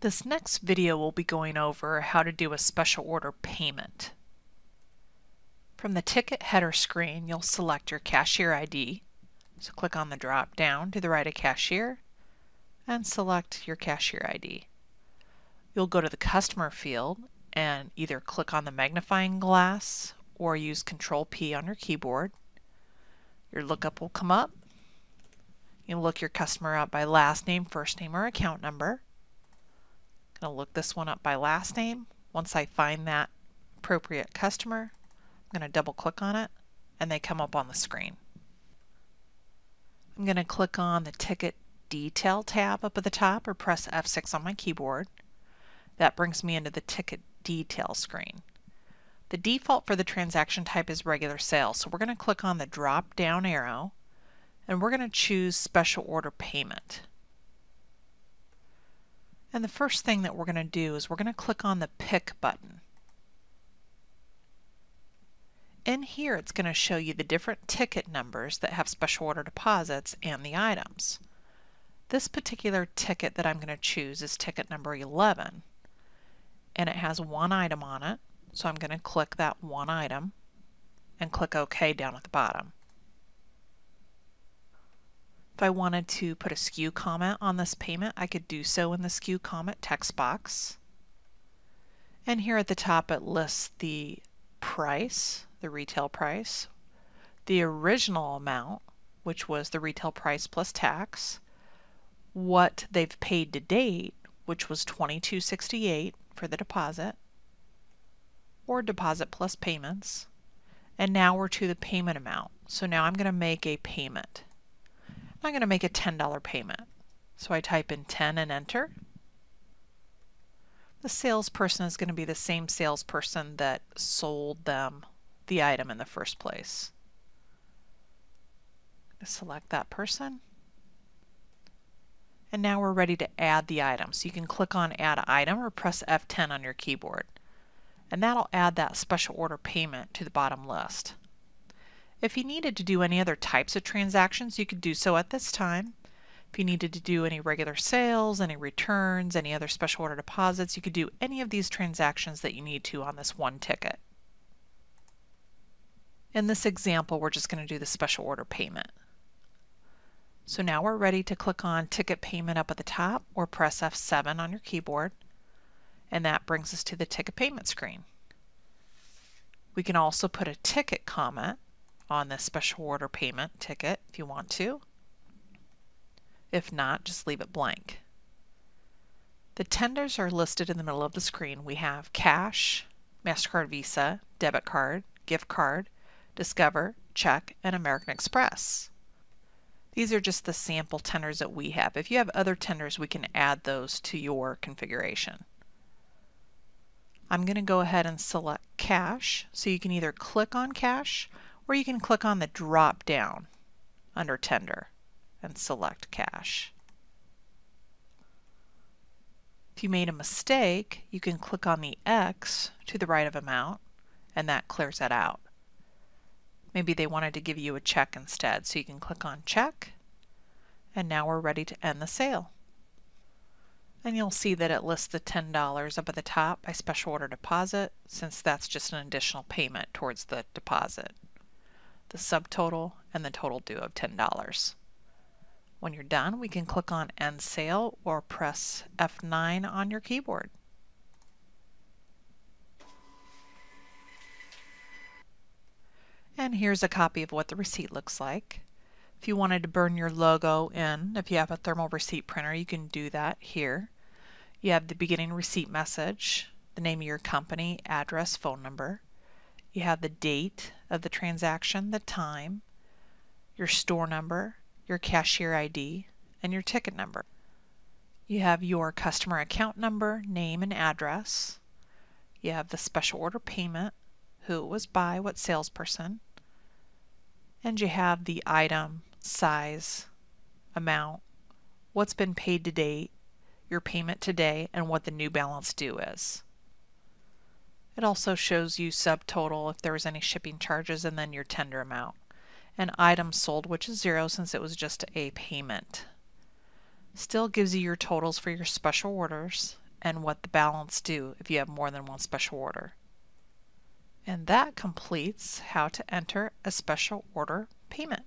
This next video will be going over how to do a special order payment. From the ticket header screen, you'll select your cashier ID. So click on the drop down to the right of cashier and select your cashier ID. You'll go to the customer field and either click on the magnifying glass or use Control P on your keyboard. Your lookup will come up. You'll look your customer up by last name, first name, or account number. I'm going to look this one up by last name. Once I find that appropriate customer, I'm going to double click on it and they come up on the screen. I'm going to click on the Ticket Detail tab up at the top or press F6 on my keyboard. That brings me into the Ticket Detail screen. The default for the transaction type is regular sale, so we're going to click on the drop down arrow and we're going to choose Special Order Payment. And the first thing that we're going to do is we're going to click on the Pick button. In here it's going to show you the different ticket numbers that have special order deposits and the items. This particular ticket that I'm going to choose is ticket number 11, and it has one item on it, so I'm going to click that one item and click OK down at the bottom. If I wanted to put a SKU comment on this payment, I could do so in the SKU comment text box. And here at the top it lists the price, the retail price, the original amount, which was the retail price plus tax, what they've paid to date, which was $22.68 for the deposit, or deposit plus payments, and now we're to the payment amount. So now I'm going to make a payment. I'm going to make a $10 payment. So I type in 10 and enter. The salesperson is going to be the same salesperson that sold them the item in the first place. Select that person. And now we're ready to add the item. So you can click on Add Item or press F10 on your keyboard. And that'll add that special order payment to the bottom list. If you needed to do any other types of transactions, you could do so at this time. If you needed to do any regular sales, any returns, any other special order deposits, you could do any of these transactions that you need to on this one ticket. In this example, we're just going to do the special order payment. So now we're ready to click on Ticket Payment up at the top or press F7 on your keyboard, and that brings us to the ticket payment screen. We can also put a ticket comment on this special order payment ticket if you want to. If not, just leave it blank. The tenders are listed in the middle of the screen. We have cash, MasterCard Visa, debit card, gift card, Discover, check, and American Express. These are just the sample tenders that we have. If you have other tenders, we can add those to your configuration. I'm going to go ahead and select cash, so you can either click on cash or you can click on the drop down under tender and select cash. If you made a mistake, you can click on the X to the right of amount and that clears that out. Maybe they wanted to give you a check instead, so you can click on check, and now we're ready to end the sale. And you'll see that it lists the $10 up at the top by special order deposit, since that's just an additional payment towards the deposit. The subtotal and the total due of $10. When you're done, we can click on End Sale or press F9 on your keyboard. And here's a copy of what the receipt looks like. If you wanted to burn your logo in, if you have a thermal receipt printer, you can do that here. You have the beginning receipt message, the name of your company, address, phone number. You have the date of the transaction, the time, your store number, your cashier ID, and your ticket number. You have your customer account number, name, and address. You have the special order payment, who it was by, what salesperson, and you have the item, size, amount, what's been paid to date, your payment today, and what the new balance due is. It also shows you subtotal if there was any shipping charges, and then your tender amount. And items sold, which is 0 since it was just a payment. Still gives you your totals for your special orders, and what the balance due if you have more than one special order. And that completes how to enter a special order payment.